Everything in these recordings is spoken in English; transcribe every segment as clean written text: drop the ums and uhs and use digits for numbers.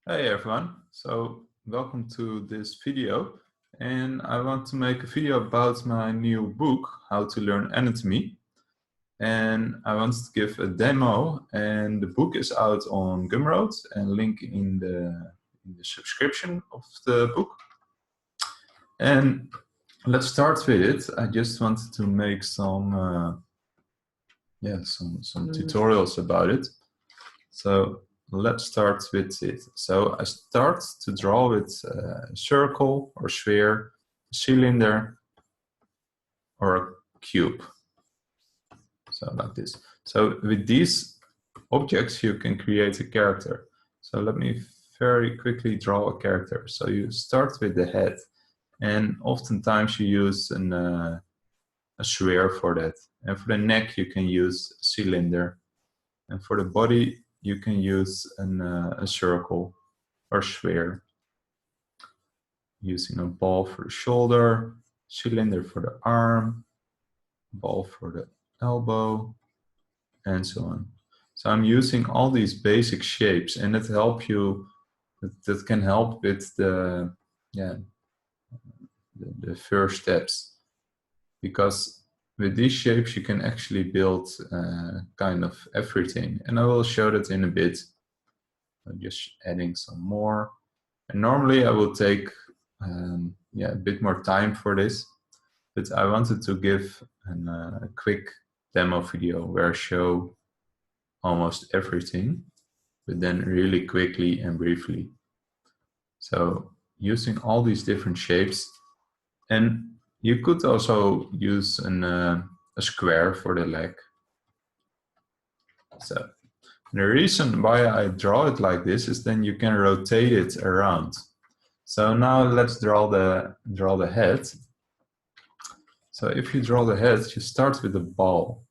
Hey everyone, so welcome to this video, and I want to make a video about my new book, How to Learn Anatomy, and I want to give a demo, and the book is out on Gumroad and link in the subscription of the book. And let's start with it. I just wanted to make some tutorials about it. So let's start with it. So I start to draw with a circle or sphere, cylinder, or a cube. So like this. So with these objects, you can create a character. So let me very quickly draw a character. So you start with the head, and oftentimes you use a sphere for that. And for the neck, you can use a cylinder. And for the body, you can use a circle or sphere, using a ball for the shoulder, cylinder for the arm, ball for the elbow, and so on. So I'm using all these basic shapes, and that can help with the first steps, because with these shapes you can actually build kind of everything, and I will show that in a bit. I'm just adding some more, and normally I will take a bit more time for this, but I wanted to give a quick demo video where I show almost everything, but then really quickly and briefly. So using all these different shapes, and you could also use a square for the leg. So the reason why I draw it like this is then you can rotate it around. So now let's draw the head. So if you draw the head, you start with a ball,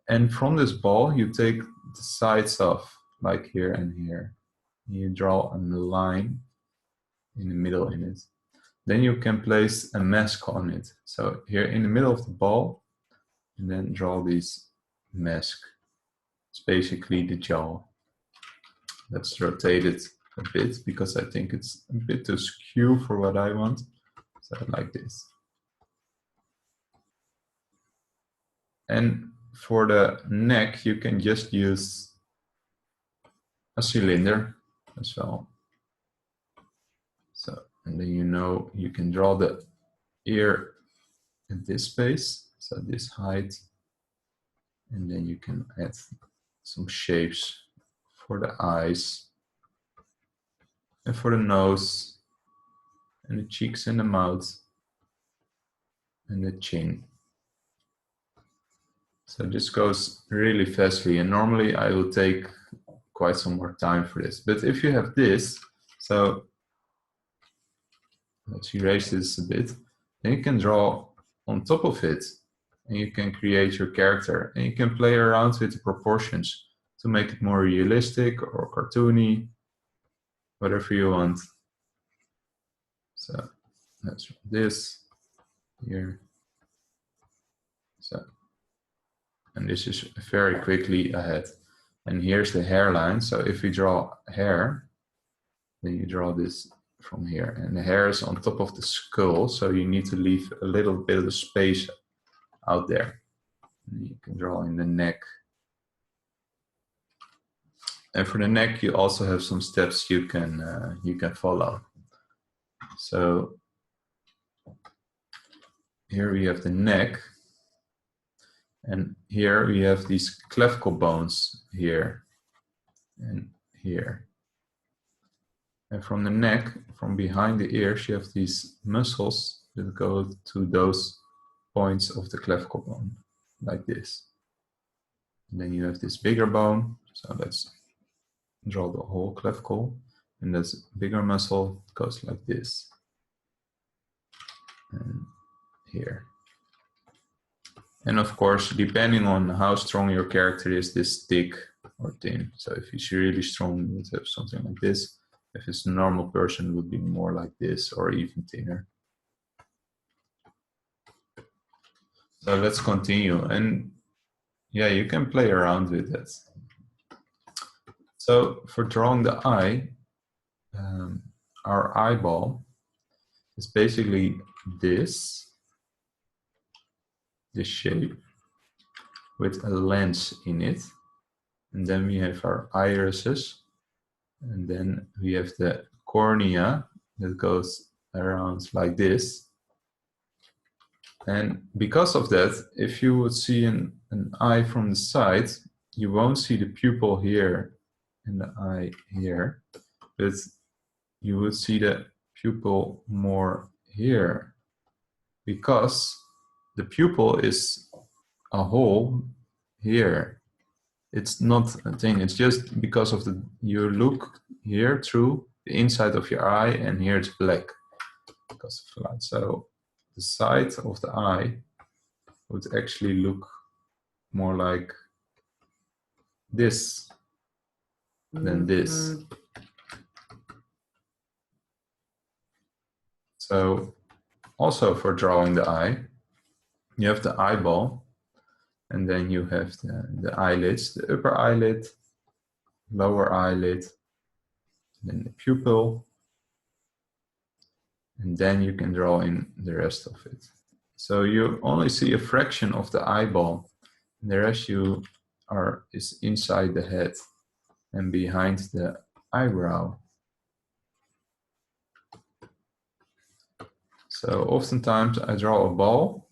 and from this ball you take the sides off, like here and here. You draw a line in the middle in it. Then you can place a mask on it. So here in the middle of the ball, and then draw this mask. It's basically the jaw. Let's rotate it a bit, because I think it's a bit too skew for what I want. So like this. And for the neck, you can just use a cylinder as well. So, and then you can draw the ear at this space, so this height, and then you can add some shapes for the eyes, and for the nose, and the cheeks and the mouth, and the chin. So this goes really fastly, and normally I will take quite some more time for this. But if you have this, so let's erase this a bit, then you can draw on top of it, and you can create your character, and you can play around with the proportions to make it more realistic or cartoony, whatever you want. So let's draw this here. So, and this is very quickly ahead. And here's the hairline. So if we draw hair, then you draw this from here, and the hair is on top of the skull, so you need to leave a little bit of space out there. And you can draw in the neck. And for the neck, you also have some steps you can follow. So here we have the neck, and here we have these clavicle bones here and here. And from the neck, from behind the ears, you have these muscles that go to those points of the clavicle bone, like this. And then you have this bigger bone, so let's draw the whole clavicle, and this bigger muscle goes like this, and here. And of course, depending on how strong your character is, this thick or thin. So if he's really strong, you would have something like this. If it's a normal person, it would be more like this, or even thinner. So let's continue, and yeah, you can play around with it. So for drawing the eye, our eyeball is basically this shape with a lens in it. And then we have our irises. And then we have the cornea that goes around like this. And because of that, if you would see an eye from the side, you won't see the pupil here and the eye here, but you would see the pupil more here, because the pupil is a hole here. It's not a thing, it's just because of you look here through the inside of your eye, and here it's black because of the light. So the side of the eye would actually look more like this than this. So also for drawing the eye, you have the eyeball, and then you have the eyelids, the upper eyelid, lower eyelid, then the pupil, and then you can draw in the rest of it. So you only see a fraction of the eyeball, and the rest is inside the head and behind the eyebrow. So oftentimes I draw a ball,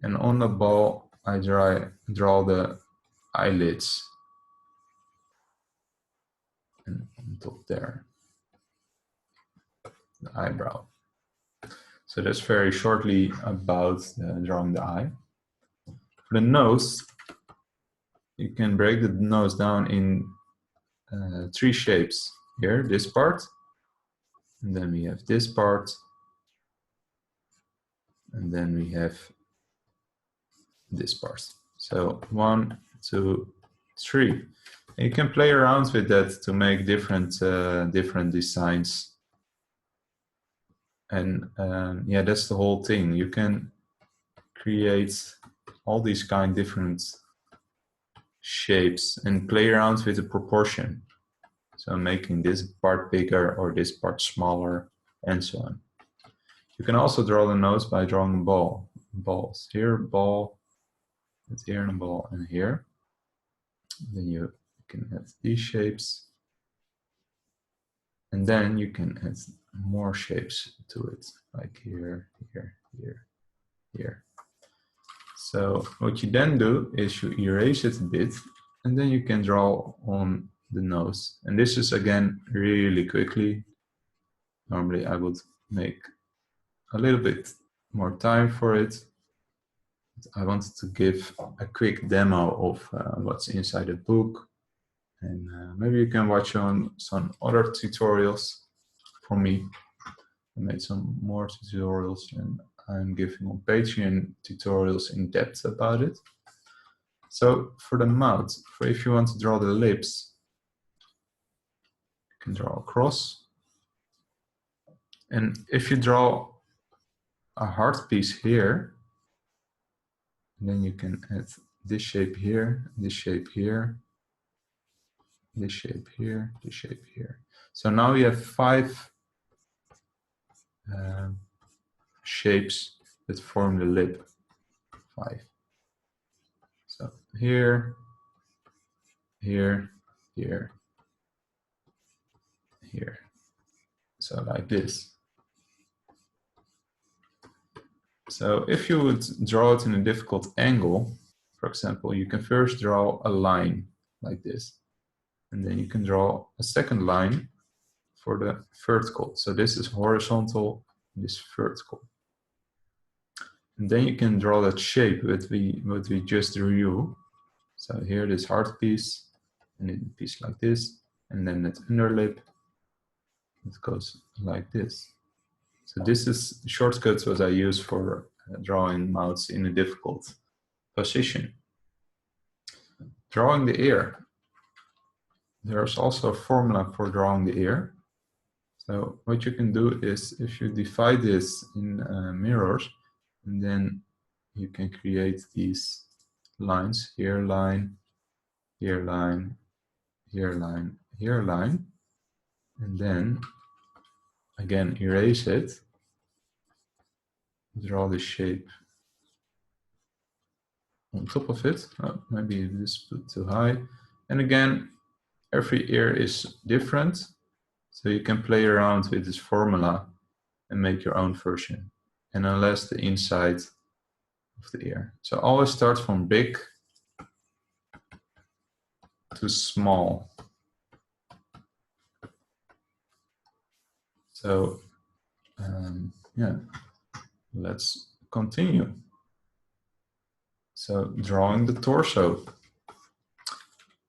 and on the ball I draw the eyelids, and on top there, the eyebrow. So that's very shortly about drawing the eye. For the nose, you can break the nose down in 3 shapes. Here, this part, and then we have this part, and then we have this part. So 1, 2, 3. And you can play around with that to make different designs. And yeah, that's the whole thing. You can create all these different shapes and play around with the proportion. So making this part bigger or this part smaller, and so on. You can also draw the nose by drawing balls. Here, ball, it's here, and a ball, and here. Then you can add these shapes, and then you can add more shapes to it, like here, here, here, here. So what you then do is you erase it a bit, and then you can draw on the nose. And this is again really quickly. Normally I would make a little bit more time for it. I wanted to give a quick demo of what's inside the book. And maybe you can watch on some other tutorials from me. I made some more tutorials, and I'm giving on Patreon tutorials in depth about it. So for the mouth, if you want to draw the lips, you can draw across. And if you draw a heart piece here, then you can add this shape here, this shape here, this shape here, this shape here. So now we have 5 shapes that form the lip. 5. So here, here, here, here. So like this. So if you would draw it in a difficult angle, for example, you can first draw a line like this. And then you can draw a second line for the vertical. So this is horizontal, this vertical. And then you can draw that shape that we just drew. So here this heart piece, and then a piece like this, and then that underlip, it goes like this. So this is shortcuts what I use for drawing mouths in a difficult position. Drawing the ear. There's also a formula for drawing the ear. So what you can do is, if you divide this in mirrors, and then you can create these lines, here line, here line, here line, here line. And then again, erase it. Draw the shape on top of it. Oh, maybe this put too high. And again, every ear is different. So you can play around with this formula and make your own version. And unless the inside of the ear. So always start from big to small. So yeah, let's continue. So drawing the torso.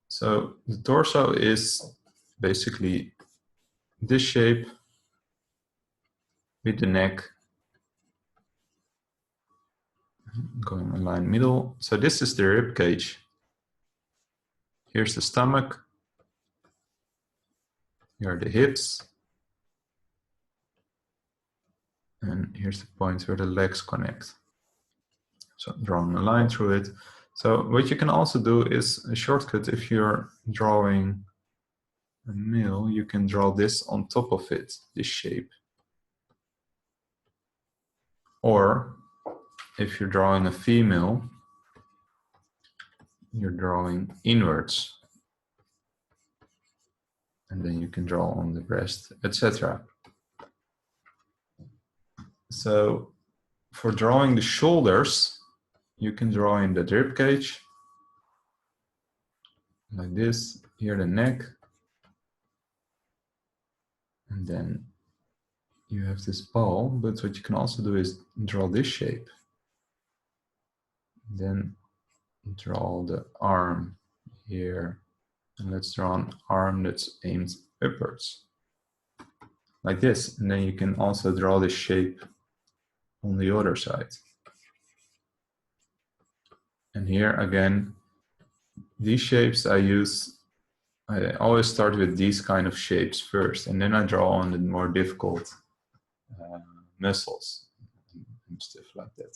So the torso is basically this shape with the neck going in line middle. So this is the rib cage. Here's the stomach. Here are the hips. And here's the point where the legs connect. So drawing a line through it. So what you can also do is a shortcut. If you're drawing a male, you can draw this on top of it, this shape. Or if you're drawing a female, you're drawing inwards. And then you can draw on the breast, etc. So for drawing the shoulders, you can draw in the rib cage, like this, here the neck, and then you have this ball, but what you can also do is draw this shape. Then draw the arm here, and let's draw an arm that's aimed upwards, like this. And then you can also draw this shape on the other side. And here again, these shapes I always start with these kind of shapes first, and then I draw on the more difficult muscles and stuff like that.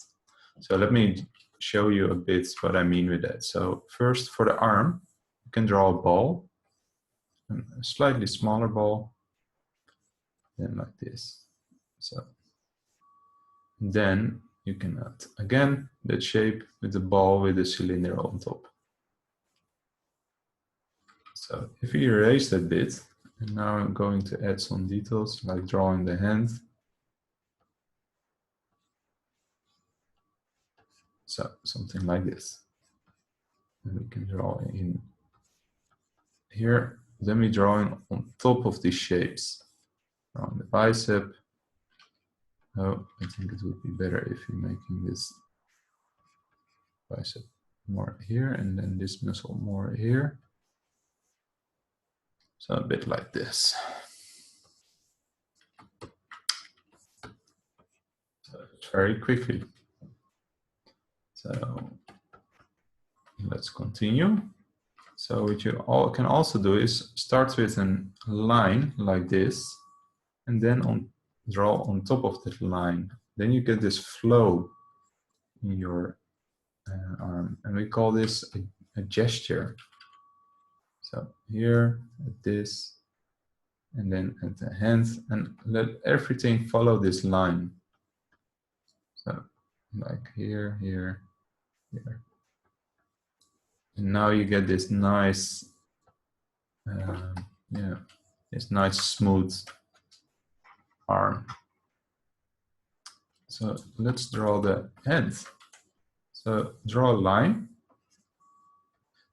So let me show you a bit what I mean with that. So first, for the arm, you can draw a ball, a slightly smaller ball, then like this. So then you can add again that shape with the ball with the cylinder on top. So if you erase that bit, and now I'm going to add some details like drawing the hand. So something like this. And we can draw in here. Then we drawing on top of these shapes. Drawing the bicep. Oh, I think it would be better if you're making this bicep more here and then this muscle more here. So a bit like this. So very quickly. So let's continue. So what you can also do is start with a line like this, and then draw on top of that line. Then you get this flow in your arm, and we call this a gesture. So here, at this, and then at the hand, and let everything follow this line. So like here, here, here. And now you get this nice, this nice smooth arm. So let's draw the hand. So draw a line.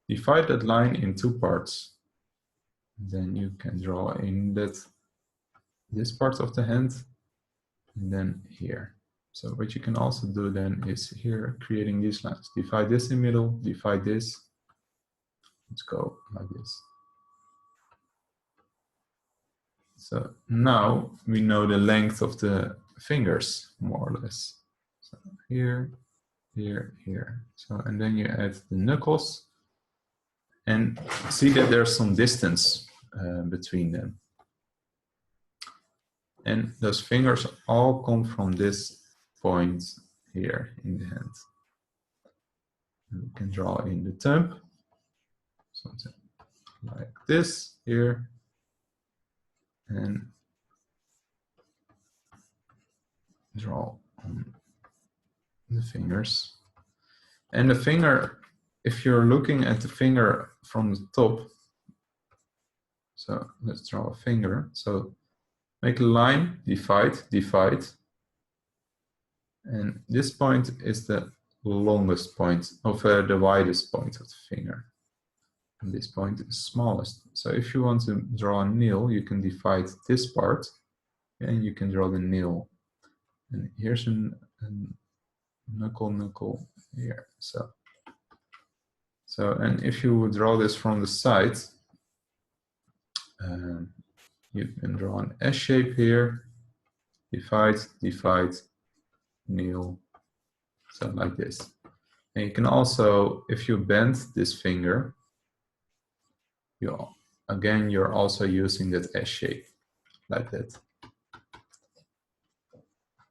Divide that line in two parts. Then you can draw in this part of the hand, and then here. So what you can also do then is here creating these lines. Divide this in the middle, divide this. Let's go like this. So now we know the length of the fingers, more or less. So here, here, here. So, and then you add the knuckles and see that there's some distance between them. And those fingers all come from this point here in the hand. And we can draw in the thumb, something like this here. and draw on the fingers. And the finger, if you're looking at the finger from the top, so let's draw a finger. So make a line, divide, divide. And this point is the longest point of the widest point of the finger. And this point is smallest. So if you want to draw a nail, you can divide this part and you can draw the nail. And here's a knuckle here. So and if you would draw this from the side, you can draw an S shape here, divide, divide, nail, so like this. And you can also, if you bend this finger, you're also using that S shape, like that.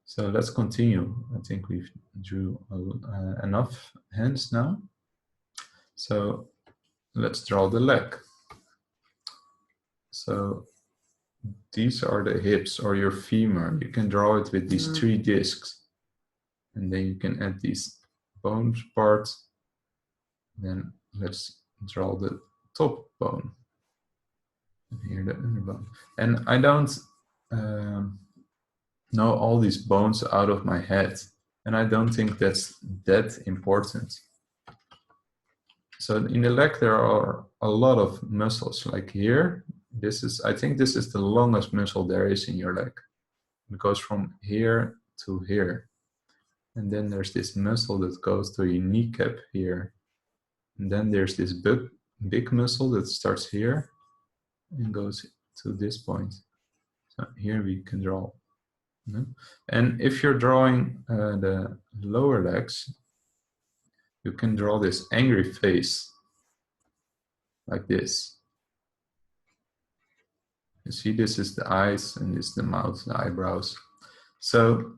So let's continue. I think we've drew enough hands now. So let's draw the leg. So these are the hips or your femur. You can draw it with these 3 discs. And then you can add these bones parts. Then let's draw the top bone. And here the underbone. And I don't know all these bones out of my head. And I don't think that's that important. So in the leg, there are a lot of muscles. Like here, I think this is the longest muscle there is in your leg. It goes from here to here. And then there's this muscle that goes to your kneecap here. And then there's this big muscle that starts here and goes to this point. So here we can draw. And if you're drawing the lower legs, you can draw this angry face like this. You see, this is the eyes and this is the mouth, the eyebrows. So,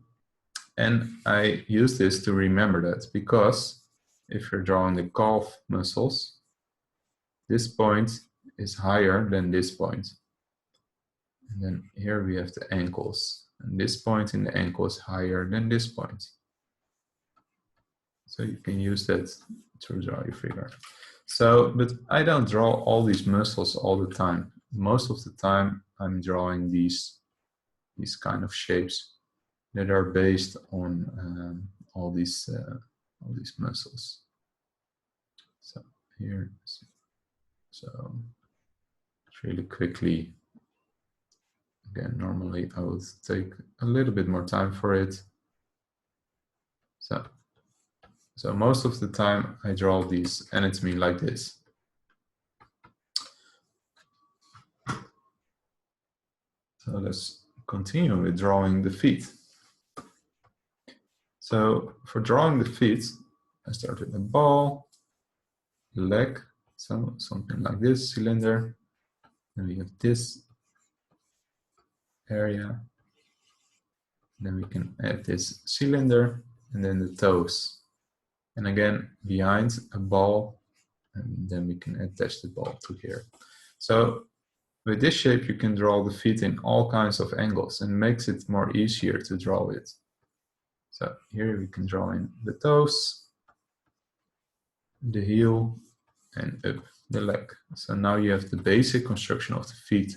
and I use this to remember that, because if you're drawing the calf muscles, this point is higher than this point. And then here we have the ankles. And this point in the ankle is higher than this point. So you can use that to draw your figure. So, but I don't draw all these muscles all the time. Most of the time I'm drawing these kind of shapes that are based on all these muscles. So here, so really quickly, again, normally I would take a little bit more time for it. So most of the time I draw these anatomy like this. So let's continue with drawing the feet. So for drawing the feet, I start with a ball, leg, so something like this, cylinder. Then we have this area. Then we can add this cylinder and then the toes. And again, behind a ball, and then we can attach the ball to here. So with this shape, you can draw the feet in all kinds of angles and makes it more easier to draw it. So here we can draw in the toes, the heel, and up the leg. So now you have the basic construction of the feet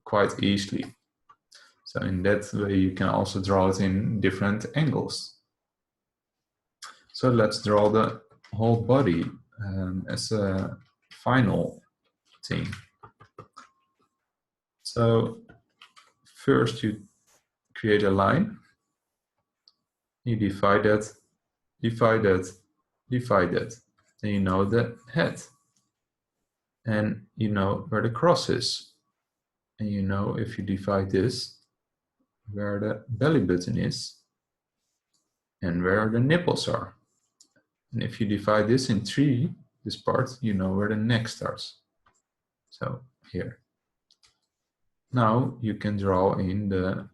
quite easily. So in that way, you can also draw it in different angles. So let's draw the whole body as a final thing. So first you create a line. You divide that, divide that, divide that. Then you know the head. And you know where the cross is. And you know, if you divide this, where the belly button is and where the nipples are. And if you divide this in 3, this part, you know where the neck starts. So here. Now you can draw in the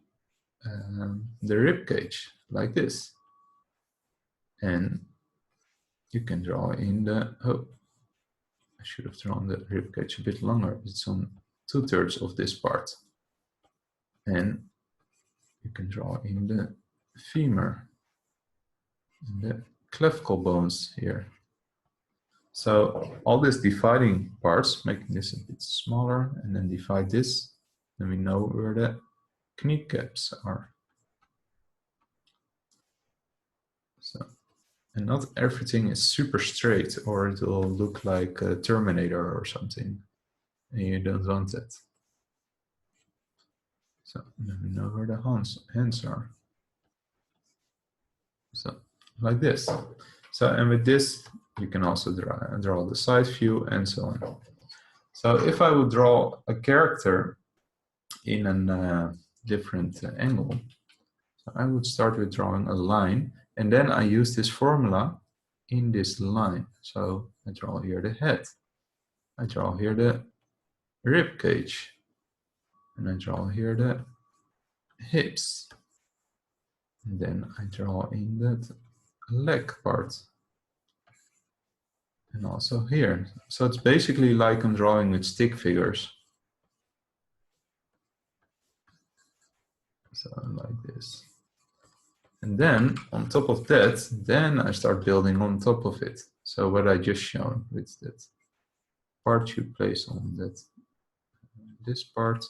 rib cage like this. And you can draw in the, oh, I should have drawn the rib cage a bit longer. It's on 2/3 of this part. And you can draw in the femur, and the clavicle bones here. So all these dividing parts, making this a bit smaller, and then divide this, then we know where the kneecaps are. So, and not everything is super straight, or it will look like a Terminator or something, and you don't want that. So then we know where the hands are. So like this. So, and with this, you can also draw the side view and so on. So if I would draw a character in a different angle, so I would start with drawing a line, and then I use this formula in this line. So I draw here the head, I draw here the rib cage, and I draw here the hips, and then I draw in that leg part, and also here. So it's basically like I'm drawing with stick figures. So like this. And then on top of that, then I start building on top of it. So what I just shown with that part you place on that this part,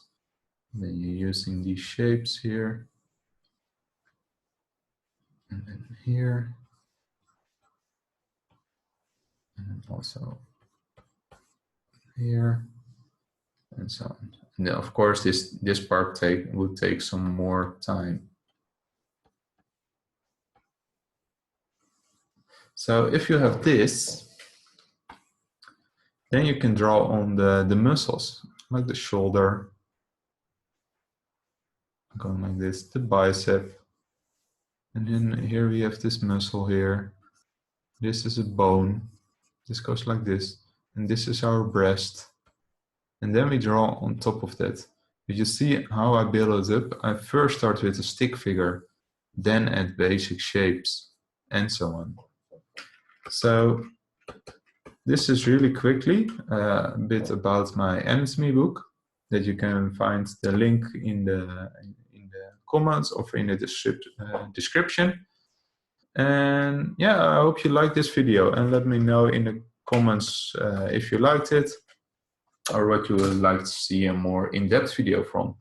then you're using these shapes here, and then here, and then also here, and so on. And then of course this part would take some more time. So if you have this, then you can draw on the muscles, like the shoulder, going like this, the bicep, and then here we have this muscle here. This is a bone, this goes like this, and this is our breast. And then we draw on top of that. But you see how I build it up? I first start with a stick figure, then add basic shapes, and so on. So this is really quickly a bit about my anatomy book that you can find the link in the comments or in the description. And yeah, I hope you liked this video, and let me know in the comments if you liked it or what you would like to see a more in-depth video from.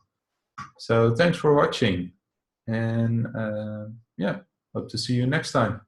So thanks for watching, and yeah, hope to see you next time.